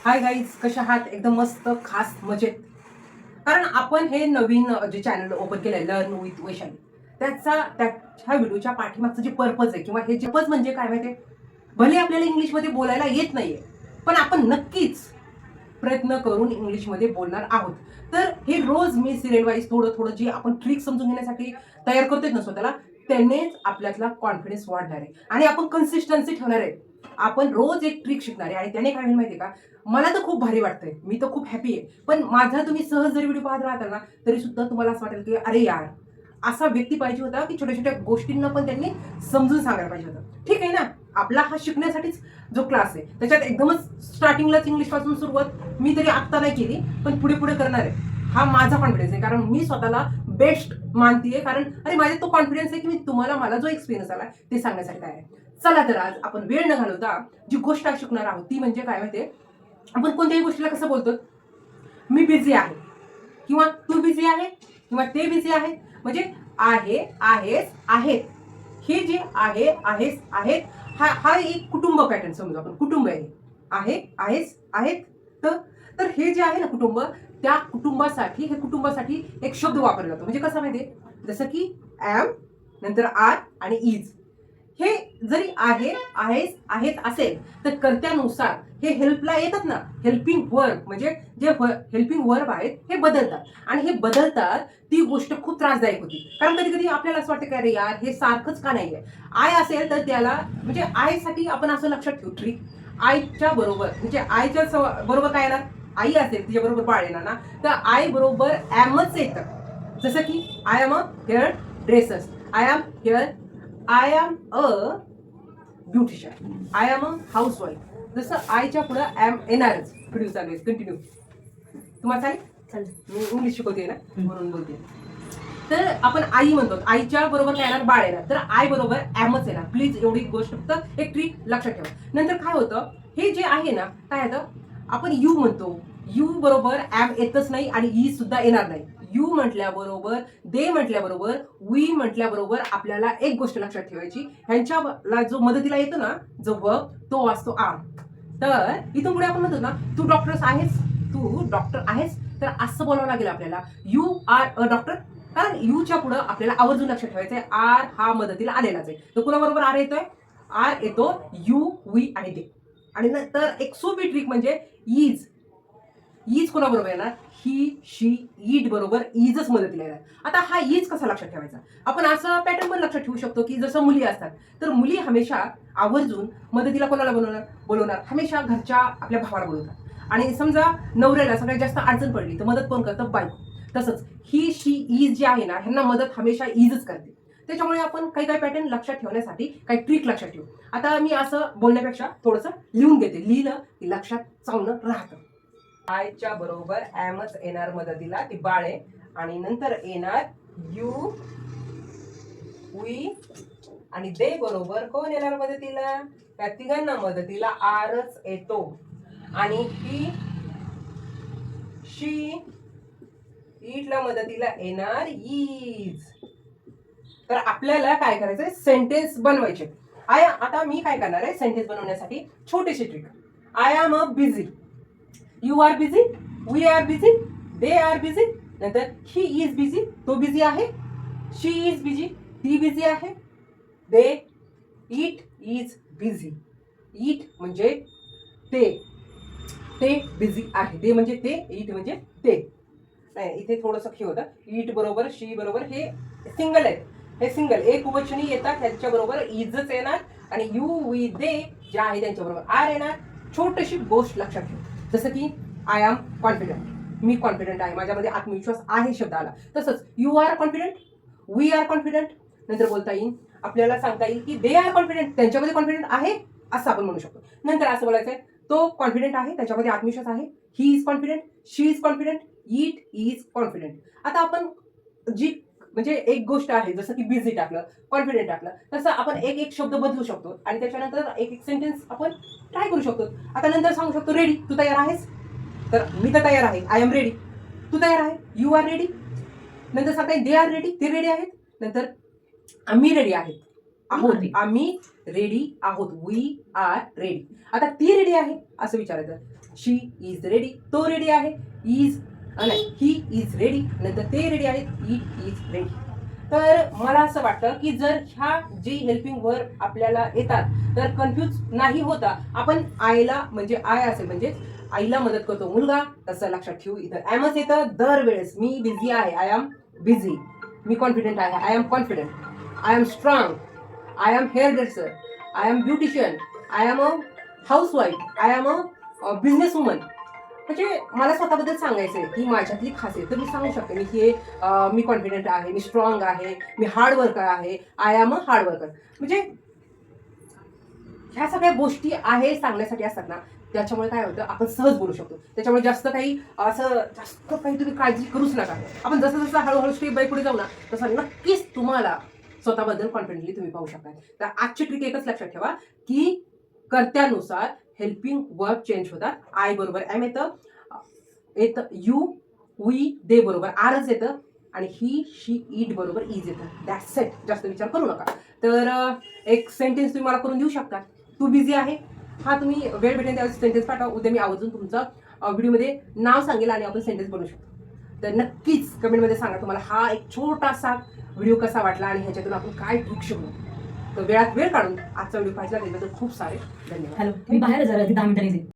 Hi guys, कशा आहात? एकदम मस्त, खास, मजेत. कारण आपण हे नवीन जे चॅनल ओपन केलंय लर्न विथ वैशाली, त्याच्या व्हिडिओच्या पाठीमागचं जे पर्पज आहे किंवा हे जे पर्पज म्हणजे काय माहितीये, भले आपल्याला इंग्लिशमध्ये बोलायला येत नाहीये, पण आपण नक्कीच प्रयत्न करून इंग्लिशमध्ये बोलणार आहोत. तर हे रोज मी सिरियल वाईज थोडं थोडं जे आपण ट्रिक समजून घेण्यासाठी तयार करतोय ना स्वतःला, त्यानेच आपल्यातला कॉन्फिडन्स वाढणार आहे आणि आपण कन्सिस्टन्सी ठेवणार आहे. आपण रोज एक ट्रिक शिकणार आहे आणि त्याने काय होईल माहितीये का, मला तर खूप भारी वाटतंय, मी तर खूप हॅपी आहे. पण माझा तुम्ही सहज जरी व्हिडिओ पाहत राहताल ना, तरी सुद्धा तुम्हाला असं वाटेल की अरे यार, असा व्यक्ती पाहिजे होता की छोट्या छोट्या गोष्टींना पण त्यांनी समजून सांगायला पाहिजे होतं. ठीक आहे ना, आपला हा शिकण्यासाठीच जो क्लास आहे, त्याच्यात एकदमच स्टार्टिंगलाच इंग्लिश पासून सुरुवात मी तरी आत्ता नाही केली, पण पुढे पुढे करणार आहे. हा माझा कॉन्फिडन्स आहे, कारण मी स्वतःला बेस्ट मानतीये. कारण अरे माझ्यात तो कॉन्फिडन्स आहे की मी तुम्हाला मला जो एक्सपिरियन्स आला ते सांगण्यासाठी तयार आहे. चला तर आज आपण वेळ न घालवता जी गोष्ट आज शिकणार आहोत ती म्हणजे काय माहितीये, आपण कोणत्याही गोष्टीला कसं बोलतो, मी बिझी आहे किंवा तू बिझी आहे किंवा ते बिझी आहे. म्हणजे आहे, आहेस, आहेत, हे जे आहे, आहेस, आहेत, हा हा एक कुटुंब पॅटर्न समजू आपण. कुटुंब आहे, आहेस, आहेत. तर तर हे जे आहे ना कुटुंब, त्या कुटुंबासाठी हे कुटुंबासाठी एक शब्द वापरला जातो. म्हणजे कसं माहितीये, जसं की ॲम, नंतर आर आणि इज. हे जरी आहे, आहेस, आहेत असेल तर कर्त्यानुसार हे हेल्पला येतात ना, हेल्पिंग वर्ब म्हणजे जे हेल्पिंग वर्ब आहेत हे बदलतात. आणि हे बदलतात ती गोष्ट खूप त्रासदायक होती. कारण कधी कधी आपल्याला असं वाटतं की अरे यार, हे सारखंच का नाहीये. आय असेल तर त्याला म्हणजे आयसाठी आपण असं लक्षात ठेवू ट्रिक. आईच्या बरोबर म्हणजे आईच्या बरोबर काय येणार, आई असेल तिच्या बरोबर बाळ येणार ना, तर आई बरोबर ॲमच येतं. जसं की I am a hairdressers, I am hair, I am a beautician, I am a housewife. जसं आयच्या पुढं ॲम येणारच. व्हिडिओ चालू आहे, कंटिन्यू. तुम्हाला चालेल, मी इंग्लिश शिकवते ना म्हणून बोलते. तर आपण आई म्हणतो, आईच्या बरोबर काय येणार, बाळ येणार, तर आय बरोबर ॲमच येणार. प्लीज एवढी गोष्ट फक्त एक ट्रिक लक्षात ठेवा. नंतर काय होतं, हे जे आहे ना, काय होतं, आपण यू म्हणतो, यू बरोबर ॲम येतच नाही आणि ई सुद्धा येणार नाही. यू म्हटल्याबरोबर, दे म्हटल्याबरोबर, वी म्हटल्याबरोबर आपल्याला एक गोष्ट लक्षात ठेवायची, ह्यांच्याला जो मदतीला येतो ना, जो वर्ब, तो असतो आर. तर इथून पुढे आपण म्हणतो ना, तू डॉक्टर आहेस, तू डॉक्टर आहेस, तर असं बोलावं लागेल आपल्याला, यू आर अ डॉक्टर. कारण यूच्या पुढं आपल्याला आवर्जून लक्षात ठेवायचंय, आर हा मदतीला आलेलाच आहे. तर कुणाबरोबर आर येतोय, आर येतो यू, वी आणि दे. आणि नंतर एक सोपी ट्रिक म्हणजे इज. इज कोणाबरोबर येणार, ही, शी, इट बरोबर इजच मदतीला येणार. आता हा इज कसा लक्षात ठेवायचा, आपण असं पॅटर्न पण लक्षात ठेवू शकतो की जसं मुली असतात, तर मुली हमेशा आवर्जून मदतीला कोणाला बोलवणार, हमेशा घरच्या आपल्या भावाला बोलवतात. आणि समजा नवऱ्याला सगळ्यात जास्त अडचण पडली तर मदत कोण करतं, बायको. तसंच ही, शी, इज जे आहे ना, ह्यांना मदत हमेशा इजच करते. त्याच्यामुळे आपण काही काही पॅटर्न लक्षात ठेवण्यासाठी काही ट्रिक लक्षात ठेवू. आता मी असं बोलण्यापेक्षा थोडंसं लिहून घेते, लिहिलं की लक्षात चांगलं राहतं. आयच्या बरोबर ॲमच येणार मदतीला, ती बाळ आहे. आणि नंतर येणार यू, वी आणि दे बरोबर कोण येणार मदतीला, त्या तिघांना मदतीला आरच येतो. आणि ही, शी, इटला मदतीला येणार इज. तर आपल्याला काय करायचंय, सेंटेन्स बनवायचे. आता मी काय करणार आहे, सेंटेन्स बनवण्यासाठी छोटीशी trick. I am a busy, you are busy, we are busy, they are busy. नंतर ही इज बिझी, तो बिझी आहे. शी इज बिझी, ती बिझी आहे. They, it is busy. It म्हणजे ते, ते बिझी आहे. दे म्हणजे ते, इट म्हणजे ते. नाही, इथे थोडंसं हे होतं, इट बरोबर, शी बरोबर, हे सिंगल आहेत. हे सिंगल एक वचनी येतात, त्यांच्याबरोबर इजच येणार. आणि यू, वी, दे जे आहे त्यांच्याबरोबर आर येणार. छोटीशी गोष्ट लक्षात ठेव, जसं की आय एम कॉन्फिडंट, मी कॉन्फिडंट आहे, माझ्यामध्ये आत्मविश्वास आहे शब्द आला. तसंच you are confident, we are confident. नंतर बोलता येईल, आपल्याला सांगता येईल की दे आर कॉन्फिडंट, त्यांच्यामध्ये कॉन्फिडंट आहे असं आपण म्हणू शकतो. नंतर असं बोलायचंय, तो कॉन्फिडंट आहे, त्याच्यामध्ये आत्मविश्वास आहे. He is confident, she is confident, it is confident. आता आपण जी म्हणजे एक गोष्ट आहे, जसं की बिझी टाकलं, कॉन्फिडंट टाकलं, तसं आपण एक एक शब्द बदलू शकतो आणि त्याच्यानंतर एक एक सेंटेन्स आपण ट्राय करू शकतो. आता नंतर सांगू शकतो, रेडी, तू तयार आहेस, तर मी तर तयार आहे, आय एम रेडी. तू तयार आहे, यू आर रेडी. नंतर सांगता येईल, दे आर रेडी, ते रेडी आहेत. नंतर आम्ही रेडी आहेत, आहोत, आम्ही रेडी आहोत, वी आर रेडी. आता ती रेडी आहे असं विचारायचं, शी इज रेडी, तो रेडी आहे. इज नाही, ही इज रेडी, नंतर ते रेडी आहेत, इट इज रेडी. तर मला असं वाटतं की जर ह्या जी हेल्पिंग वर्ब आपल्याला येतात तर कन्फ्यूज नाही होता आपण आईला म्हणजे आय असेल म्हणजे आईला मदत करतो मुलगा, तसं लक्षात ठेवू. इथं ॲमच येतं दरवेळेस. मी बिझी आहे, आय एम बिझी. मी कॉन्फिडेंट आहे, I am confident. I am strong, I am hairdresser, I am beautician, I am a housewife, I am a businesswoman. म्हणजे मला स्वतःबद्दल सांगायचं आहे की माझ्यातली खासियत तर मी सांगू शकते. मी कॉन्फिडंट आहे, मी स्ट्रॉंग आहे, मी हार्ड वर्कर आहे, I am a hard worker. म्हणजे ह्या सगळ्या गोष्टी आहे सांगण्यासाठी असतात ना, त्याच्यामुळे काय होतं आपण सहज बोलू शकतो. त्याच्यामुळे जास्त काही तुम्ही काळजी करूच नका. आपण जसं जसं हळूहळू स्टेप बाय पुढे जाऊ ना तसं नक्कीच तुम्हाला स्वतःबद्दल कॉन्फिडेंटली तुम्ही पाहू शकता. तर आजची ट्रिक एकच लक्षात ठेवा की कर्त्यानुसार हेल्पिंग वर्ब चेंज होतात. आय बरोबर एम येतं, यू वी दे बरोबर आरच येतं, आणि ही शी इट बरोबर इज येतं. That's it. जास्त विचार करू नका. तर एक सेंटेन्स तुम्ही मला करून देऊ शकता. तू बिझी आहे, हा तुम्ही वेळ भेटेल त्यावेळेस सेंटेन्स पाठवा. उद्या मी आवर्जून तुमचं व्हिडिओमध्ये नाव सांगेल आणि आपण सेंटेन्स बनवू शकतो. तर नक्कीच कमेंटमध्ये सांगा तुम्हाला हा एक छोटासा व्हिडिओ कसा वाटला आणि ह्याच्यातून आपण काय ट्रिक शिकलो. तर वेळात वेळ काढून आजचा व्हिडिओ पाहिला त्याबद्दल खूप सारे धन्यवाद. हॅलो, मी बाहेर जरा 10 मिनिटांनी येते.